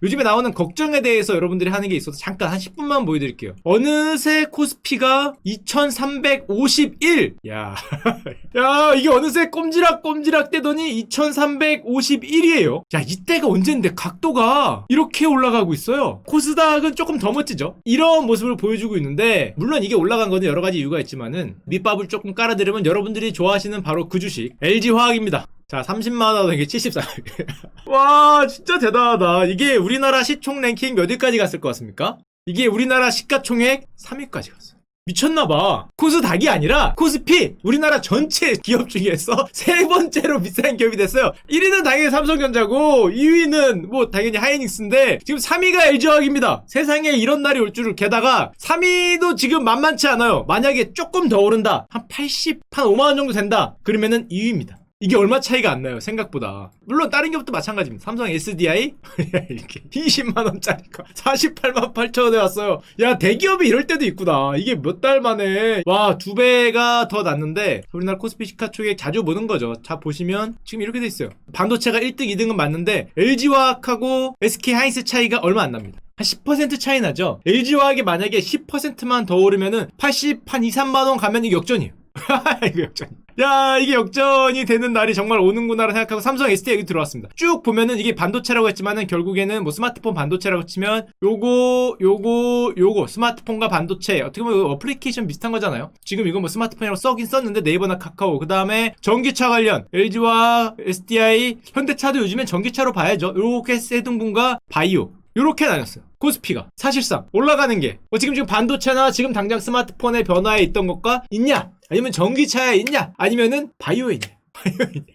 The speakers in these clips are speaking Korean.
요즘에 나오는 걱정에 대해서 여러분들이 하는 게 있어서 잠깐 한 10분만 보여드릴게요. 어느새 코스피가 2351! 야, 야, 이게 어느새 꼼지락꼼지락 되더니 2351이에요. 야, 이때가 언젠데 각도가 이렇게 올라가고 있어요. 코스닥은 조금 더 멋지죠? 이런 모습을 보여주고 있는데, 물론 이게 올라간 거는 여러 가지 이유가 있지만은, 밑밥을 조금 깔아드리면 여러분들이 좋아하시는 바로 그 주식, LG화학입니다. 자, 30만원, 이게 74. 와, 진짜 대단하다. 이게 우리나라 시총 랭킹 몇 위까지 갔을 것 같습니까? 이게 우리나라 시가총액 3위까지 갔어요. 미쳤나봐. 코스닥이 아니라 코스피, 우리나라 전체 기업 중에서 세 번째로 비싼 기업이 됐어요. 1위는 당연히 삼성전자고 2위는 뭐 당연히 하이닉스인데 지금 3위가 LG화학입니다. 세상에 이런 날이 올 줄을. 게다가 3위도 지금 만만치 않아요. 만약에 조금 더 오른다, 한 5만원 정도 된다, 그러면은 2위입니다. 이게 얼마 차이가 안 나요, 생각보다. 물론 다른 기업도 마찬가지입니다. 삼성 SDI 이렇게 20만원짜리가 48만 8천원에 왔어요. 야, 대기업이 이럴 때도 있구나. 이게 몇 달 만에 와, 2배가 더 났는데, 우리나라 코스피 시가총액 자주 보는 거죠. 자, 보시면 지금 이렇게 돼 있어요. 반도체가 1등 2등은 맞는데 LG화학하고 SK하이닉스 차이가 얼마 안 납니다. 한 10% 차이 나죠. LG화학이 만약에 10%만 더 오르면은 한 2, 3만원 가면 이게 역전이에요. 이거 역전. 야, 이게 역전이 되는 날이 정말 오는구나라 생각하고 삼성 ST 여기 들어왔습니다. 쭉 보면은 이게 반도체라고 했지만은 결국에는 뭐 스마트폰 반도체라고 치면 요거 스마트폰과 반도체, 어떻게 보면 어플리케이션 비슷한 거잖아요. 지금 이거 뭐 스마트폰이라고 써긴 썼는데 네이버나 카카오, 그 다음에 전기차 관련 LG와 SDI, 현대차도 요즘엔 전기차로 봐야죠. 요렇게 세 등분과 바이오, 요렇게 나눴어요. 코스피가 사실상 올라가는 게 뭐 지금 반도체나 지금 당장 스마트폰의 변화에 있던 것과 있냐, 아니면 전기차에 있냐, 아니면은 바이오에 있냐.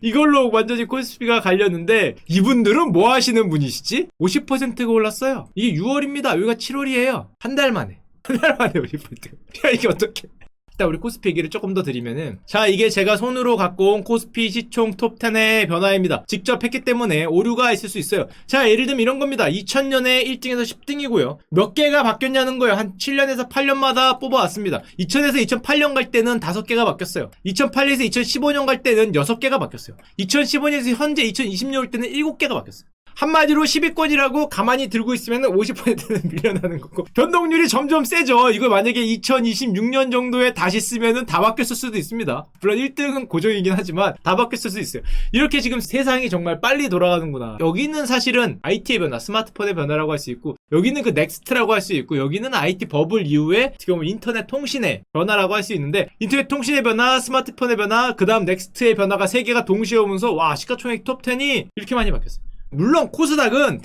이걸로 완전히 코스피가 갈렸는데, 이분들은 뭐 하시는 분이시지? 50%가 올랐어요. 이게 6월입니다. 여기가 7월이에요. 한 달 만에 50%. 야, 이게 어떻게? 일단 우리 코스피 얘기를 조금 더 드리면은, 자, 이게 제가 손으로 갖고 온 코스피 시총 톱10의 변화입니다. 직접 했기 때문에 오류가 있을 수 있어요. 자, 예를 들면 이런 겁니다. 2000년에 1등에서 10등이고요. 몇 개가 바뀌었냐는 거예요. 한 7년에서 8년마다 뽑아왔습니다. 2000에서 2008년 갈 때는 5개가 바뀌었어요. 2008년에서 2015년 갈 때는 6개가 바뀌었어요. 2015년에서 현재 2020년 올 때는 7개가 바뀌었어요. 한마디로 10위권이라고 가만히 들고 있으면 50%는 밀려나는 거고, 변동률이 점점 세죠. 이거 만약에 2026년 정도에 다시 쓰면은 다 바뀌었을 수도 있습니다. 물론 1등은 고정이긴 하지만 다 바뀌었을 수 있어요. 이렇게 지금 세상이 정말 빨리 돌아가는구나. 여기는 사실은 IT의 변화, 스마트폰의 변화라고 할 수 있고, 여기는 그 넥스트라고 할 수 있고, 여기는 IT 버블 이후에 지금 인터넷 통신의 변화라고 할 수 있는데, 인터넷 통신의 변화, 스마트폰의 변화, 그 다음 넥스트의 변화가 3개가 동시에 오면서 와, 시가총액 톱10이 이렇게 많이 바뀌었어요. 물론 코스닥은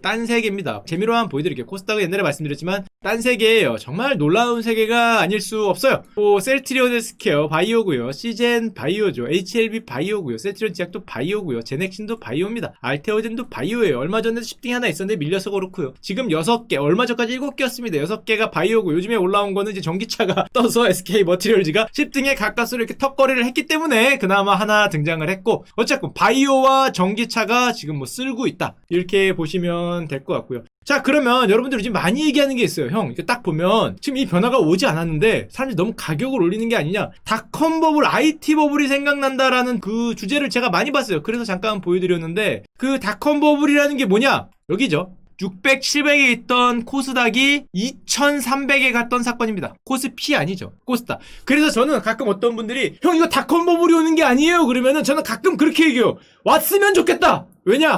딴 세계입니다. 재미로 한번 보여드릴게요. 코스닥은 옛날에 말씀드렸지만 딴 세계예요. 정말 놀라운 세계가 아닐 수 없어요. 셀트리온 헬스케어 바이오고요, 시젠 바이오죠, HLB 바이오고요, 셀트리온 제약도 바이오고요, 제넥신도 바이오입니다. 알테오젠도 바이오예요. 얼마 전에도 10등이 하나 있었는데 밀려서 그렇고요. 지금 6개, 얼마 전까지 7개였습니다. 6개가 바이오고, 요즘에 올라온 거는 이제 전기차가 떠서 SK 머티리얼즈가 10등에 가까스로 이렇게 턱걸이를 했기 때문에 그나마 하나 등장을 했고, 어쨌든 바이오와 전기차가 지금 뭐 쓸고 있다, 이렇게 보시면 될 것 같고요. 자, 그러면 여러분들이 지금 많이 얘기하는 게 있어요. 형, 이렇게 딱 보면 지금 이 변화가 오지 않았는데 사람들이 너무 가격을 올리는 게 아니냐, 닷컴 버블, IT 버블이 생각난다라는 그 주제를 제가 많이 봤어요. 그래서 잠깐 보여드렸는데, 그 닷컴 버블이라는 게 뭐냐, 여기죠. 600, 700에 있던 코스닥이 2300에 갔던 사건입니다. 코스피 아니죠, 코스닥. 그래서 저는 가끔 어떤 분들이 형 이거 닷컴 버블이 오는 게 아니에요 그러면은 저는 가끔 그렇게 얘기해요. 왔으면 좋겠다. 왜냐?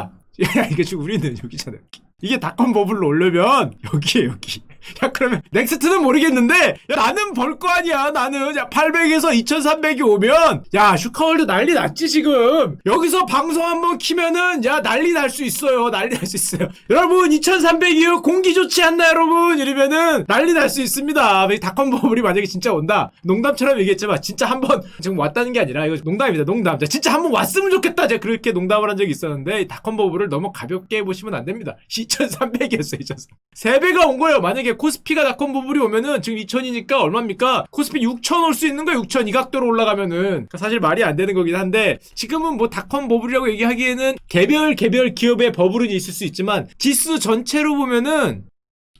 야, 이게 지금 우리는 여기잖아요. 이게 닷컴 버블로 오려면 여기에 여기. 야, 그러면 넥스트는 모르겠는데, 야, 나는 벌 거 아니야. 나는 야 800에서 2300이 오면 야 슈카월드 난리 났지. 지금 여기서 방송 한번 키면은 야 난리 날 수 있어요. 난리 날 수 있어요. 여러분 2300이요 공기 좋지 않나 여러분? 이러면은 난리 날 수 있습니다. 닷컴 버블이 만약에 진짜 온다, 농담처럼 얘기했지만 진짜 한번, 지금 왔다는 게 아니라 이거 농담입니다. 농담. 진짜 한번 왔으면 좋겠다, 제가 그렇게 농담을 한 적이 있었는데, 닷컴 버블을 너무 가볍게 보시면 안 됩니다. 2300이었어요. 2300. 3배가 온 거예요. 만약에 코스피가 닷컴 버블이 오면은 지금 2000이니까 얼마입니까? 코스피 6000 올 수 있는 거예요. 6000 이 각도로 올라가면은. 사실 말이 안 되는 거긴 한데, 지금은 뭐 닷컴 버블이라고 얘기하기에는 개별 기업의 버블은 있을 수 있지만 지수 전체로 보면은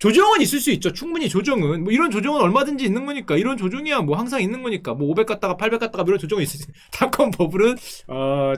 조정은 있을 수 있죠. 충분히 조정은. 뭐 이런 조정은 얼마든지 있는 거니까. 이런 조정이야 뭐 항상 있는 거니까. 뭐 500 갔다가 800 갔다가 이런 조정이 있을 수 있어요. 닷컴 버블은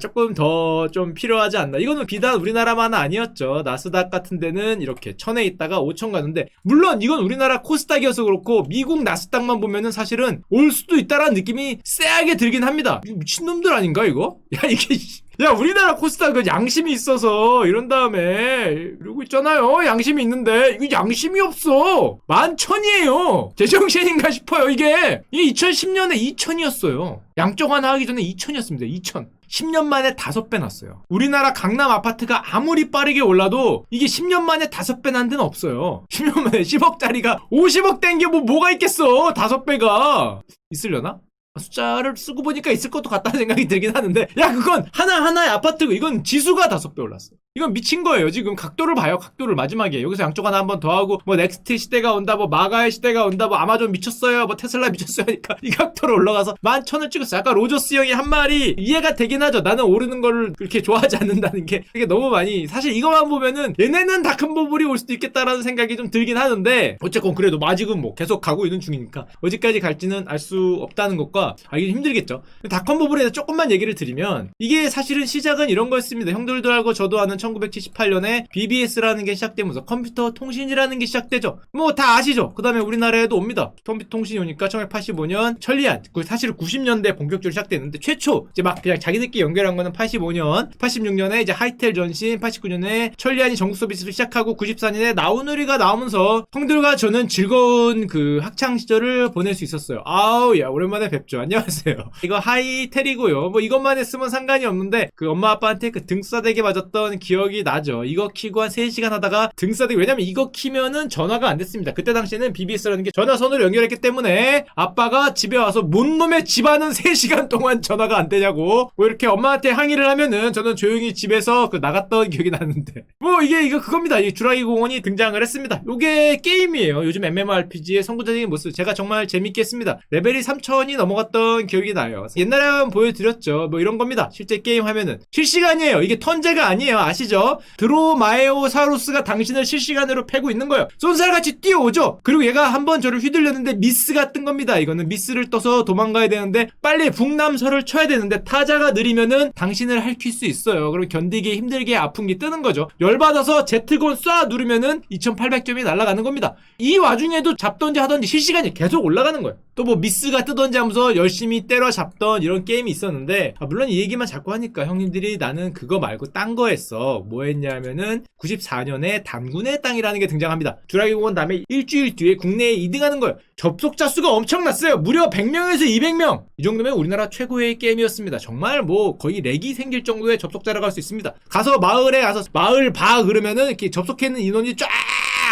조금 더 좀 필요하지 않나. 이거는 비단 우리나라만은 아니었죠. 나스닥 같은 데는 이렇게 1000에 있다가 5000 가는데, 물론 이건 우리나라 코스닥이어서 그렇고 미국 나스닥만 보면은 사실은 올 수도 있다라는 느낌이 쎄하게 들긴 합니다. 미친놈들 아닌가 이거? 야 이게 야 우리나라 코스닥은 양심이 있어서 이런 다음에 이러고 있잖아요. 양심이 있는데 이거 양심이 없어. 11,000이에요. 제정신인가 싶어요. 이게 2010년에 2,000이었어요. 양쪽 하나 하기 전에 2,000이었습니다. 2,000. 10년 만에 5배 났어요. 우리나라 강남 아파트가 아무리 빠르게 올라도 이게 10년 만에 5배 난 데는 없어요. 10년 만에 10억짜리가 50억 된 게 뭐가 있겠어. 5배가. 있으려나? 숫자를 쓰고 보니까 있을 것도 같다는 생각이 들긴 하는데, 야 그건 하나하나의 아파트고 이건 지수가 5배 올랐어. 이건 미친 거예요. 지금 각도를 봐요. 각도를 마지막에 여기서 양쪽 하나 한번 더 하고 뭐 넥스트 시대가 온다, 뭐 마가의 시대가 온다, 뭐 아마존 미쳤어요, 뭐 테슬라 미쳤어요 하니까 이 각도로 올라가서 11,000을 찍었어요. 아까 로저스 형이 한 말이 이해가 되긴 하죠. 나는 오르는 거를 그렇게 좋아하지 않는다는 게, 이게 너무 많이, 사실 이거만 보면은 얘네는 다 큰 버블이 올 수도 있겠다라는 생각이 좀 들긴 하는데, 어쨌건 그래도 아직은 뭐 계속 가고 있는 중이니까 어디까지 갈지는 알 수 없다는 것과 알기 힘들겠죠. 닷컴 버블에 대해서 조금만 얘기를 드리면, 이게 사실은 시작은 이런 거였습니다. 형들도 알고 저도 아는 1978년에 BBS라는 게 시작되면서 컴퓨터 통신이라는 게 시작되죠. 뭐 다 아시죠? 그 다음에 우리나라에도 옵니다. 컴퓨터 통신이 오니까 1985년 천리안, 사실 90년대 본격적으로 시작됐는데, 최초 이제 막 그냥 자기들끼리 연결한 거는 85년, 86년에 이제 하이텔 전신, 89년에 천리안이 전국 서비스를 시작하고 94년에 나우누리가 나오면서 형들과 저는 즐거운 그 학창 시절을 보낼 수 있었어요. 아우 야 오랜만에 뵙죠. 안녕하세요. 이거 하이텔이고요. 뭐 이것만 했으면 상관이 없는데, 그 엄마 아빠한테 그 등싸대게 맞았던 기억이 나죠. 이거 키고 한 3시간 하다가 등싸대기, 왜냐면 이거 키면은 전화가 안 됐습니다. 그때 당시에는 BBS라는 게 전화선으로 연결했기 때문에 아빠가 집에 와서 뭔 놈의 집안은 3시간 동안 전화가 안 되냐고 뭐 이렇게 엄마한테 항의를 하면은 저는 조용히 집에서 그 나갔던 기억이 나는데, 뭐 이거 그겁니다. 이 주라기 공원이 등장을 했습니다. 요게 게임이에요. 요즘 MMORPG의 선구자적인 모습 제가 정말 재밌게 했습니다. 레벨이 3000이 넘어갔던 기억이 나요. 옛날에 한번 보여드렸죠. 뭐 이런 겁니다. 실제 게임 하면은 실시간이에요. 이게 턴제가 아니에요. 아시죠? 드로마에오사우루스가 당신을 실시간으로 패고 있는 거예요. 쏜살같이 뛰어오죠. 그리고 얘가 한번 저를 휘둘렸는데 미스가 뜬 겁니다. 이거는 미스를 떠서 도망가야 되는데, 빨리 북남서를 쳐야 되는데 타자가 느리면은 당신을 핥힐 수 있어요. 그럼 견디기 힘들게 아픈 게 뜨는 거죠. 열받아서 Z건 쏴 누르면은 2800점이 날아가는 겁니다. 이 와중에도 잡던지 하던지 실시간이 계속 올라가는 거예요. 또 뭐 미스가 뜨던지 하면서 열심히 때려잡던 이런 게임이 있었는데, 물론 이 얘기만 자꾸 하니까 형님들이 나는 그거 말고 딴 거 했어. 뭐 했냐면은 94년에 단군의 땅이라는 게 등장합니다. 주라기공원 다음에 일주일 뒤에 국내에 2등하는 거예요. 접속자 수가 엄청났어요. 무려 100명에서 200명. 이 정도면 우리나라 최고의 게임이었습니다. 정말 뭐 거의 렉이 생길 정도의 접속자라고 할 수 있습니다. 가서 마을에 가서 마을 봐 그러면은 이렇게 접속했는 인원이 쫙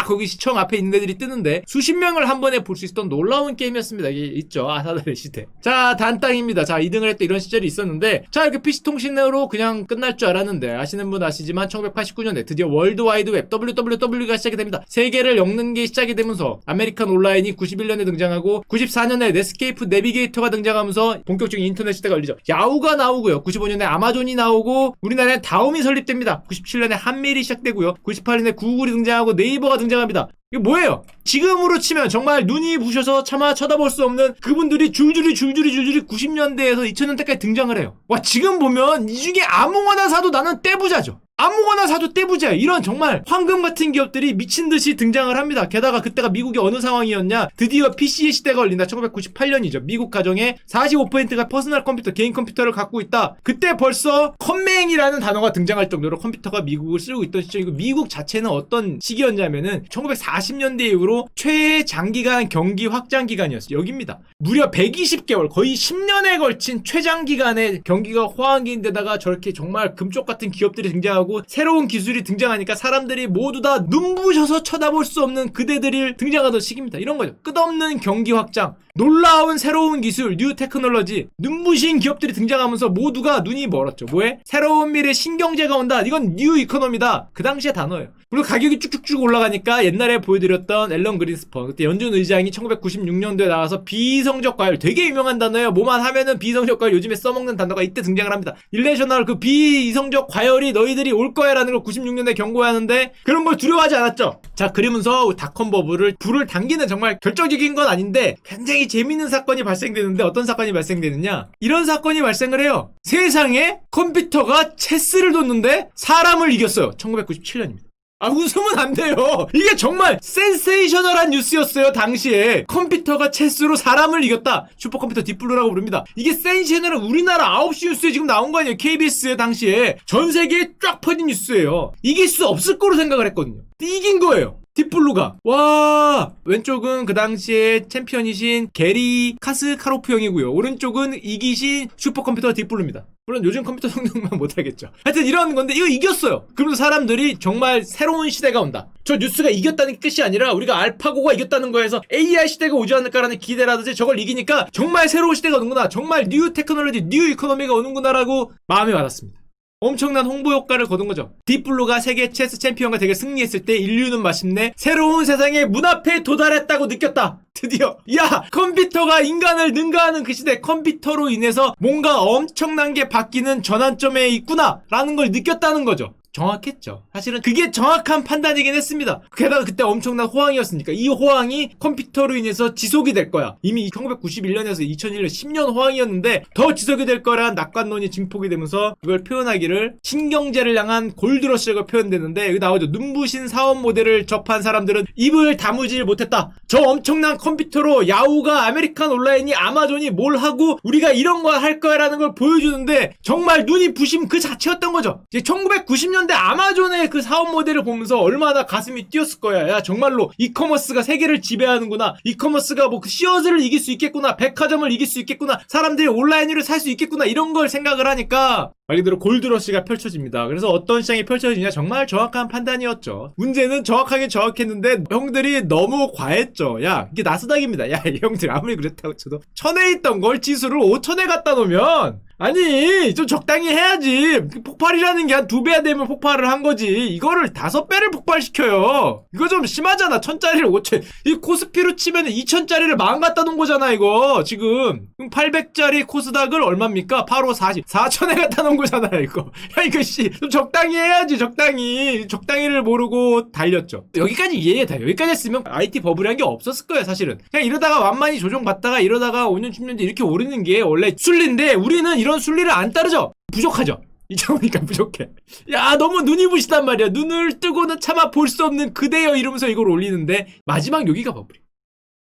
거기 시청 앞에 있는 애들이 뜨는데 수십 명을 한 번에 볼 수 있었던 놀라운 게임이었습니다. 이게 있죠. 아사달의 시대. 자, 단땅입니다. 자, 2등을 했던 이런 시절이 있었는데, 자, 이렇게 PC통신으로 그냥 끝날 줄 알았는데, 아시는 분 아시지만 1989년에 드디어 월드와이드웹 WWW가 시작이 됩니다. 세계를 엮는 게 시작이 되면서 아메리칸 온라인이 91년에 등장하고, 94년에 넷스케이프 내비게이터가 등장하면서 본격적인 인터넷 시대가 열리죠. 야후가 나오고요. 95년에 아마존이 나오고, 우리나라에 다음이 설립됩니다. 97년에 한밀이 시작되고요. 98년에 구글이 등장하고 네이버가 등장합니다. 이게 뭐예요? 지금으로 치면 정말 눈이 부셔서 차마 쳐다볼 수 없는 그분들이 줄줄이 90년대에서 2000년대까지 등장을 해요. 와, 지금 보면 이 중에 아무거나 사도 나는 떼부자죠. 아무거나 사도 떼부자예요. 이런 정말 황금 같은 기업들이 미친 듯이 등장을 합니다. 게다가 그때가 미국이 어느 상황이었냐? 드디어 PC의 시대가 열린다. 1998년이죠. 미국 가정의 45%가 퍼스널 컴퓨터, 개인 컴퓨터를 갖고 있다. 그때 벌써 컴맹이라는 단어가 등장할 정도로 컴퓨터가 미국을 쓰고 있던 시절이고, 미국 자체는 어떤 시기였냐면은 1940년대 이후로 최장기간 경기 확장 기간이었어요. 여기입니다. 무려 120개월, 거의 10년에 걸친 최장기간의 경기가 호황기인데다가 저렇게 정말 금쪽 같은 기업들이 등장하고 새로운 기술이 등장하니까 사람들이 모두 다 눈부셔서 쳐다볼 수 없는 그대들이 등장하던 시기입니다. 이런 거죠. 끝없는 경기 확장, 놀라운 새로운 기술, 뉴 테크놀로지, 눈부신 기업들이 등장하면서 모두가 눈이 멀었죠. 뭐해? 새로운 미래 신경제가 온다. 이건 뉴 이코노미다. 그 당시의 단어예요. 그리고 가격이 쭉쭉쭉 올라가니까 옛날에 보여드렸던 앨런 그린스펀, 그때 연준 의장이 1996년도에 나와서 비이성적 과열, 되게 유명한 단어예요. 뭐만 하면은 비이성적 과열 요즘에 써먹는 단어가 이때 등장을 합니다. 일레셔널, 그 비이성적 과열이 너희들이 올 거야 라는 걸 96년에 경고하는데 그런 걸 두려워하지 않았죠. 자, 그러면서 닷컴 버블을 불을 당기는 정말 결정적인 건 아닌데 굉장히 재밌는 사건이 발생되는데, 어떤 사건이 발생되느냐, 이런 사건이 발생을 해요. 세상에 컴퓨터가 체스를 뒀는데 사람을 이겼어요. 1997년입니다. 아, 웃으면 안 돼요. 이게 정말 센세이셔널한 뉴스였어요. 당시에 컴퓨터가 체스로 사람을 이겼다. 슈퍼컴퓨터 딥블루라고 부릅니다. 이게 센세이셔널한 우리나라 9시 뉴스에 지금 나온 거 아니에요. KBS에 당시에 전 세계에 쫙 퍼진 뉴스예요. 이길 수 없을 거로 생각을 했거든요. 이긴 거예요. 딥블루가. 와, 왼쪽은 그 당시에 챔피언이신 게리 카스카로프 형이고요. 오른쪽은 이기신 슈퍼컴퓨터 딥블루입니다. 물론 요즘 컴퓨터 성능만 못하겠죠. 하여튼 이런 건데 이거 이겼어요. 그러면서 사람들이 정말 새로운 시대가 온다. 저 뉴스가 이겼다는 끝이 아니라 우리가 알파고가 이겼다는 거에서 AI 시대가 오지 않을까라는 기대라든지 저걸 이기니까 정말 새로운 시대가 오는구나, 정말 뉴 테크놀로지, 뉴 이코노미가 오는구나라고 마음이 와닿습니다. 엄청난 홍보 효과를 거둔 거죠. 딥블루가 세계 체스 챔피언과 대결 승리했을 때 인류는 마침내 새로운 세상의 문 앞에 도달했다고 느꼈다. 드디어. 야, 컴퓨터가 인간을 능가하는 그 시대, 컴퓨터로 인해서 뭔가 엄청난 게 바뀌는 전환점에 있구나 라는 걸 느꼈다는 거죠. 정확했죠. 사실은 그게 정확한 판단이긴 했습니다. 게다가 그때 엄청난 호황이었으니까 이 호황이 컴퓨터로 인해서 지속이 될 거야. 이미 1991년에서 2001년 10년 호황이었는데 더 지속이 될 거란 낙관론이 증폭이 되면서 그걸 표현하기를 신경제를 향한 골드러시라고 표현되는데 여기 나오죠. 눈부신 사업 모델을 접한 사람들은 입을 다무질 못했다. 저 엄청난 컴퓨터로 야후가, 아메리칸 온라인이, 아마존이 뭘 하고 우리가 이런 걸 할 거야 라는 걸 보여주는데 정말 눈이 부심 그 자체였던 거죠. 1990년 근데 아마존의 그 사업 모델을 보면서 얼마나 가슴이 뛰었을 거야. 야, 정말로 이커머스가 세계를 지배하는구나. 이커머스가 뭐 그 씨앗을 이길 수 있겠구나. 백화점을 이길 수 있겠구나. 사람들이 온라인으로 살 수 있겠구나. 이런 걸 생각을 하니까 말 그대로 골드러시가 펼쳐집니다. 그래서 어떤 시장이 펼쳐지냐, 정말 정확한 판단이었죠. 문제는 정확하게 정확했는데 형들이 너무 과했죠. 야, 이게 나스닥입니다. 야, 이 형들 아무리 그랬다고 쳐도 1000에 있던 걸 지수를 5000에 갖다 놓으면, 아니 좀 적당히 해야지. 폭발이라는 게 한 2배야 되면 폭발을 한 거지. 이거를 5배를 폭발시켜요. 이거 좀 심하잖아. 1000짜리를 5000, 이 코스피로 치면 2000짜리를 만 갖다 놓은 거잖아 이거 지금. 800짜리 코스닥을 얼마입니까? 8, 5, 40, 4000에 갖다 놓은 거잖아 이거. 야, 이거 좀 적당히 해야지. 적당히를 모르고 달렸죠. 여기까지 이해해. 다 여기까지 했으면 IT 버블이란 게 없었을 거예요 사실은. 그냥 이러다가 완만히 조정받다가 이러다가 5년 10년 뒤에 이렇게 오르는 게 원래 순리인데 우리는 이런 순리를 안 따르죠. 부족하죠. 이정우니까 부족해. 야, 너무 눈이 부시단 말이야. 눈을 뜨고는 차마 볼 수 없는 그대여 이러면서 이걸 올리는데 마지막 여기가 버블이야.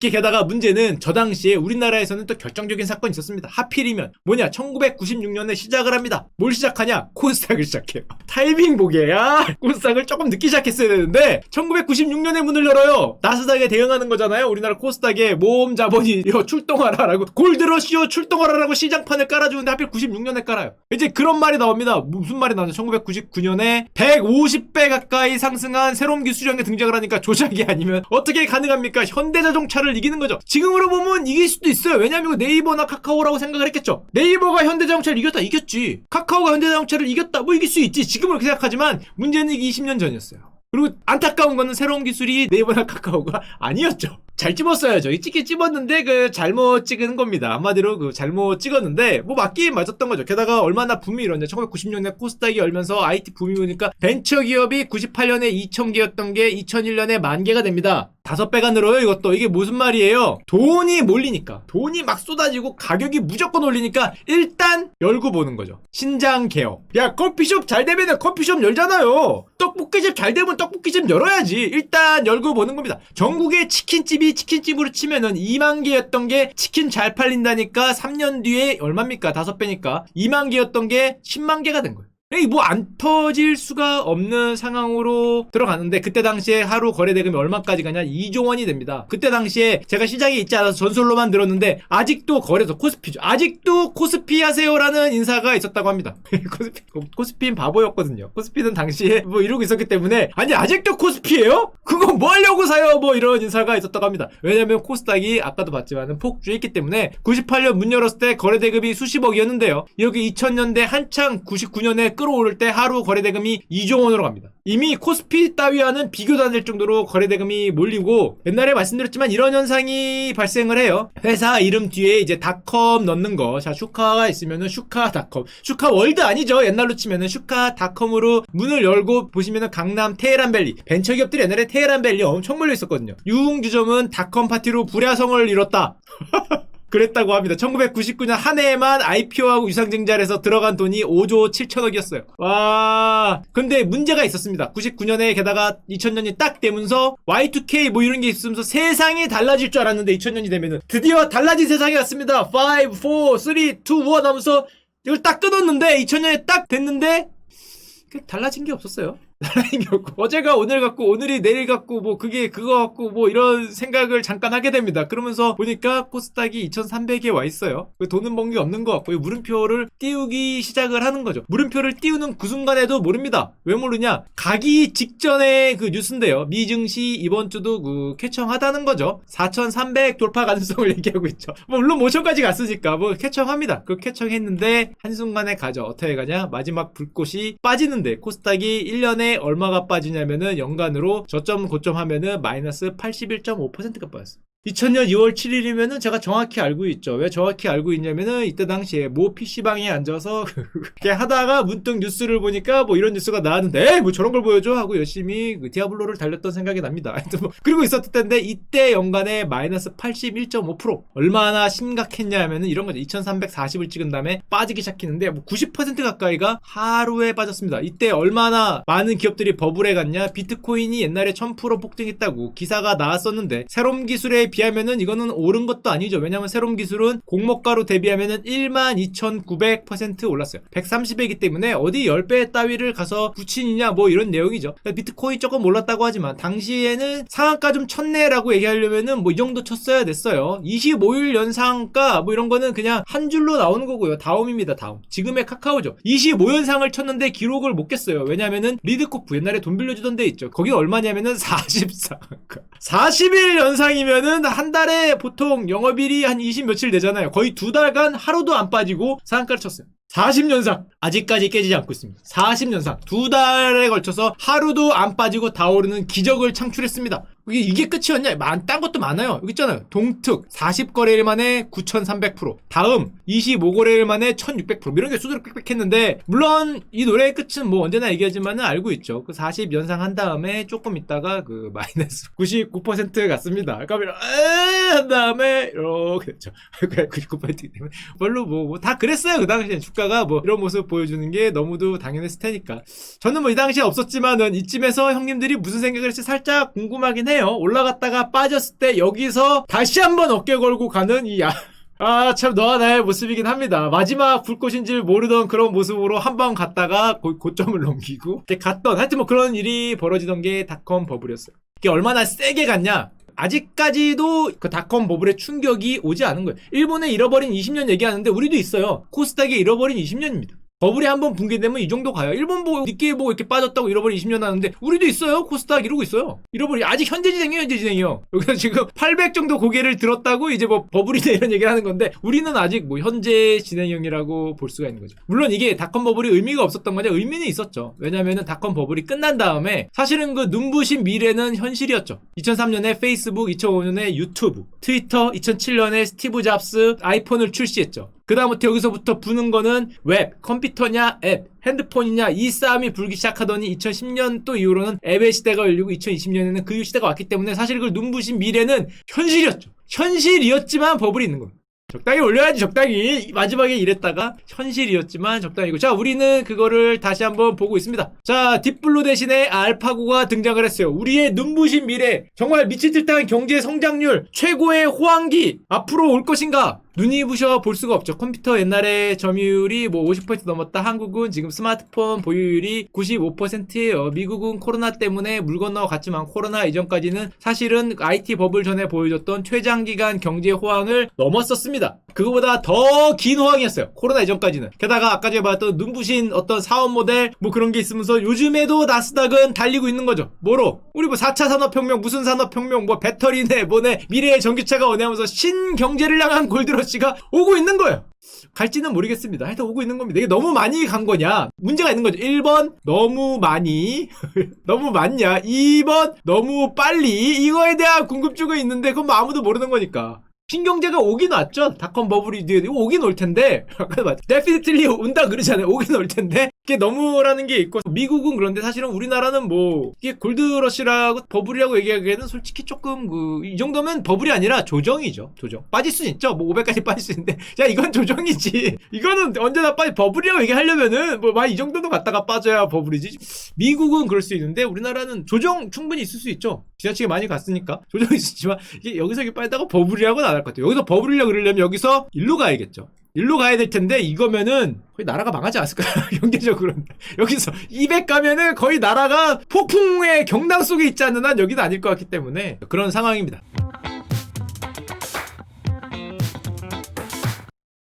게다가 문제는 저 당시에 우리나라에서는 또 결정적인 사건이 있었습니다. 하필이면 뭐냐, 1996년에 시작을 합니다. 뭘 시작하냐? 코스닥을 시작해요. 타이밍 보게. 야, 코스닥을 조금 늦게 시작했어야 되는데 1996년에 문을 열어요. 나스닥에 대응하는 거잖아요. 우리나라 코스닥에 모험 자본이 출동하라라고, 골드러시오 출동하라라고 시장판을 깔아주는데 하필 96년에 깔아요. 이제 그런 말이 나옵니다. 무슨 말이 나오냐, 1999년에 150배 가까이 상승한 새로운 기술형에 등장을 하니까 조작이 아니면 어떻게 가능합니까? 현대자동차를 이기는 거죠. 지금으로 보면 이길 수도 있어요. 왜냐면 네이버나 카카오라고 생각을 했겠죠. 네이버가 현대자동차를 이겼다, 이겼지. 카카오가 현대자동차를 이겼다, 뭐 이길 수 있지. 지금은 그렇게 생각하지만 문제는 이게 20년 전이었어요. 그리고 안타까운 거는 새로운 기술이 네이버나 카카오가 아니었죠. 잘 찝었어야죠. 찍긴 찝었는데 그 잘못 찍은 겁니다. 한마디로 그 잘못 찍었는데 뭐 맞긴 맞았던 거죠. 게다가 얼마나 붐이 일었냐. 1990년에 코스닥이 열면서 IT 붐이 오니까 벤처기업이 98년에 2000개였던 게 2001년에 10,000개가 됩니다. 5배가 늘어요 이것도. 이게 무슨 말이에요? 돈이 몰리니까, 돈이 막 쏟아지고 가격이 무조건 올리니까 일단 열고 보는 거죠. 신장 개업. 야, 커피숍 잘 되면 커피숍 열잖아요. 떡볶이집 잘 되면 떡볶이집 열어야지. 일단 열고 보는 겁니다. 전국의 치킨집이 치킨집으로 치면은 2만 개였던 게 치킨 잘 팔린다니까 3년 뒤에 얼마입니까? 5배니까 2만 개였던 게 10만 개가 된 거예요. 뭐 안 터질 수가 없는 상황으로 들어갔는데 그때 당시에 하루 거래 대금이 얼마까지 가냐? 2조 원이 됩니다. 그때 당시에 제가 시장에 있지 않아서 전설로만 들었는데 아직도 거래소 코스피죠. 아직도 코스피 하세요라는 인사가 있었다고 합니다. 코스피는 바보였거든요. 코스피는 당시에 뭐 이러고 있었기 때문에, 아니 아직도 코스피예요? 그거 뭐 하려고 사요? 뭐 이런 인사가 있었다고 합니다. 왜냐면 코스닥이 아까도 봤지만 폭주했기 때문에 98년 문 열었을 때 거래 대금이 수십억이었는데요. 여기 2000년대 한창 99년에 끌어오를 때 하루 거래대금이 2조 원으로 갑니다. 이미 코스피 따위와는 비교도 안 될 정도로 거래대금이 몰리고 옛날에 말씀드렸지만 이런 현상이 발생을 해요. 회사 이름 뒤에 이제 닷컴 넣는 거. 자, 슈카가 있으면은 슈카닷컴. 슈카월드 아니죠. 옛날로 치면은 슈카닷컴으로 문을 열고 보시면은 강남 테헤란밸리. 벤처기업들이 옛날에 테헤란밸리 엄청 몰려 있었거든요. 유흥주점은 닷컴 파티로 불야성을 이뤘다. 그랬다고 합니다. 1999년 한 해에만 IPO하고 유상증자를 해서 들어간 돈이 5조 7천억이었어요. 와. 근데 문제가 있었습니다. 99년에 게다가 2000년이 딱 되면서 Y2K 뭐 이런 게 있으면서 세상이 달라질 줄 알았는데 2000년이 되면은 드디어 달라진 세상이 왔습니다. 5, 4, 3, 2, 1 하면서 이걸 딱 끊었는데 2000년에 딱 됐는데 달라진 게 없었어요. 달라진 게 없고 어제가 오늘 같고 오늘이 내일 같고 뭐 그게 그거 같고 뭐 이런 생각을 잠깐 하게 됩니다. 그러면서 보니까 코스닥이 2300에 와 있어요. 돈은 번 게 없는 것 같고요. 물음표를 띄우기 시작을 하는 거죠. 물음표를 띄우는 그 순간에도 모릅니다. 왜 모르냐? 가기 직전에 그 뉴스인데요. 미 증시 이번 주도 그 쾌청하다는 거죠. 4300 돌파 가능성을 얘기하고 있죠. 뭐 물론 5000까지 갔으니까 뭐 쾌청합니다. 그 쾌청했는데 한순간에 가죠. 어떻게 가냐? 마지막 불꽃이 빠지는데 코스닥이 1년에 얼마가 빠지냐면은 연간으로 저점 고점 하면은 마이너스 81.5%가 빠졌어요. 2000년 2월 7일이면은 제가 정확히 알고 있죠. 왜 정확히 알고 있냐면은 이때 당시에 모 PC방에 앉아서 이렇게 하다가 문득 뉴스를 보니까 뭐 이런 뉴스가 나왔는데 에이 뭐 저런 걸 보여줘 하고 열심히 그 디아블로를 달렸던 생각이 납니다. 하여튼 뭐 그리고 있었을 텐데 이때 연간에 마이너스 81.5% 얼마나 심각했냐 하면은 이런 거죠. 2340을 찍은 다음에 빠지기 시작했는데 뭐 90% 가까이가 하루에 빠졌습니다. 이때 얼마나 많은 기업들이 버블에 갔냐. 비트코인이 옛날에 1000% 폭등했다고 기사가 나왔었는데 새로운 기술에 비하면은 이거는 옳은 것도 아니죠. 왜냐면 새로운 기술은 공모가로 대비하면은 12,900% 올랐어요. 130회이기 때문에 어디 10배 따위를 가서 붙이느냐 뭐 이런 내용이죠. 비트코인 조금 올랐다고 하지만 당시에는 상한가 좀 쳤네라고 얘기하려면은 뭐 이 정도 쳤어야 됐어요. 25일 연상가 뭐 이런 거는 그냥 한 줄로 나오는 거고요. 다음입니다. 다음. 지금의 카카오죠. 25연상을 쳤는데 기록을 못 깼어요. 왜냐면은 리드코프 옛날에 돈 빌려주던 데 있죠. 거기 얼마냐면은 44. 40일 연상이면은 한 달에 보통 영업일이 한 20 며칠 되잖아요. 거의 2달간 하루도 안 빠지고 상한가를 쳤어요. 40년상 아직까지 깨지지 않고 있습니다. 40년상 2달에 걸쳐서 하루도 안 빠지고 다 오르는 기적을 창출했습니다. 이게 끝이었냐? 딴 것도 많아요. 여기 있잖아요. 동특 40거래일 만에 9300%, 다음 25거래일 만에 1600%, 이런 게 수두룩 빽빽했는데 물론 이 노래의 끝은 뭐 언제나 얘기하지만은 알고 있죠. 그 40 연상 한 다음에 조금 있다가 그 마이너스 99% 갔습니다. 그러니까 한 다음에 이렇게 됐죠. 99%이기 때문에 별로 뭐 다 그랬어요. 그 당시에 주가가 뭐 이런 모습 보여주는 게 너무도 당연했을 테니까. 저는 뭐 이 당시에 없었지만은 이쯤에서 형님들이 무슨 생각을 했을지 살짝 궁금하긴 해요. 올라갔다가 빠졌을 때 여기서 다시 한번 어깨 걸고 가는 참 너와 나의 모습이긴 합니다. 마지막 불꽃인지 모르던 그런 모습으로 한 번 갔다가 고점을 넘기고 이렇게 갔던, 하여튼 뭐 그런 일이 벌어지던 게 닷컴 버블이었어요. 이게 얼마나 세게 갔냐? 아직까지도 그 닷컴 버블의 충격이 오지 않은 거예요. 일본에 잃어버린 20년 얘기하는데 우리도 있어요. 코스닥에 잃어버린 20년입니다. 버블이 한번 붕괴되면 이 정도 가요. 일본 보고 니케이 보고 이렇게 빠졌다고 잃어버린 20년 하는데 우리도 있어요. 코스닥 이러고 있어요. 잃어버린 아직 현재 진행이에요. 여기서 지금 800 정도 고개를 들었다고 이제 뭐 버블이다 이런 얘기를 하는 건데 우리는 아직 뭐 현재 진행형이라고 볼 수가 있는 거죠. 물론 이게 닷컴 버블이 의미가 없었던 거냐? 의미는 있었죠. 왜냐면은 닷컴 버블이 끝난 다음에 사실은 그 눈부신 미래는 현실이었죠. 2003년에 페이스북, 2005년에 유튜브, 트위터, 2007년에 스티브 잡스 아이폰을 출시했죠. 그 다음부터 여기서부터 부는 거는 웹, 컴퓨터냐, 앱, 핸드폰이냐 이 싸움이 불기 시작하더니 2010년 또 이후로는 앱의 시대가 열리고 2020년에는 그 시대가 왔기 때문에 사실 그 눈부신 미래는 현실이었죠. 현실이었지만 버블이 있는 거예요. 적당히 올려야지. 적당히 마지막에 이랬다가 현실이었지만 적당히고. 자, 우리는 그거를 다시 한번 보고 있습니다. 자, 딥블루 대신에 알파고가 등장을 했어요. 우리의 눈부신 미래, 정말 미칠 듯한 경제 성장률, 최고의 호황기 앞으로 올 것인가? 눈이 부셔 볼 수가 없죠. 컴퓨터 옛날에 점유율이 뭐 50% 넘었다. 한국은 지금 스마트폰 보유율이 95%예요. 미국은 코로나 때문에 물 건너 갔지만 코로나 이전까지는 사실은 IT 버블 전에 보여줬던 최장기간 경제 호황을 넘었었습니다. 그거보다 더 긴 호황이었어요. 코로나 이전까지는. 게다가 아까 제가 봤던 눈부신 어떤 사업 모델 뭐 그런 게 있으면서 요즘에도 나스닥은 달리고 있는 거죠. 뭐로? 우리 뭐 4차 산업혁명, 무슨 산업혁명, 뭐 배터리네, 뭐네, 미래의 전기차가 오네 하면서 신경제를 향한 골드로 골드러시가 오고 있는 거예요. 갈지는 모르겠습니다. 하여튼 오고 있는 겁니다. 이게 너무 많이 간 거냐? 문제가 있는 거죠. 1번 너무 많이 너무 많냐? 2번 너무 빨리. 이거에 대한 궁금증은 있는데 그건 뭐 아무도 모르는 거니까. 신경제가 오긴 왔죠. 닷컴 버블이 오긴 올 텐데 데피니틀리 온다 그러잖아요. 오긴 올 텐데 이게 너무라는 게 있고, 미국은 그런데 사실은 우리나라는 뭐 이게 골드러시라고 버블이라고 얘기하기에는 솔직히 조금 이 정도면 버블이 아니라 조정이죠. 조정. 빠질 수 있죠. 뭐 500까지 빠질 수 있는데 야 이건 조정이지. 이거는 언제나 빠지. 버블이라고 얘기하려면은 뭐 이 정도는 갔다가 빠져야 버블이지. 미국은 그럴 수 있는데 우리나라는 조정 충분히 있을 수 있죠. 지나치게 많이 갔으니까 조정이 있지만 이게 여기서 이렇게 빠졌다가 버블이라고는 안 할 것 같아요. 여기서 버블이라고 그러려면 여기서 일로 가야겠죠. 일로 가야 될 텐데 이거면은 거의 나라가 망하지 않았을까요? 경제적으로는. 여기서 200 가면은 거의 나라가 폭풍의 경랑 속에 있지 않는 한 여기는 아닐 것 같기 때문에 그런 상황입니다.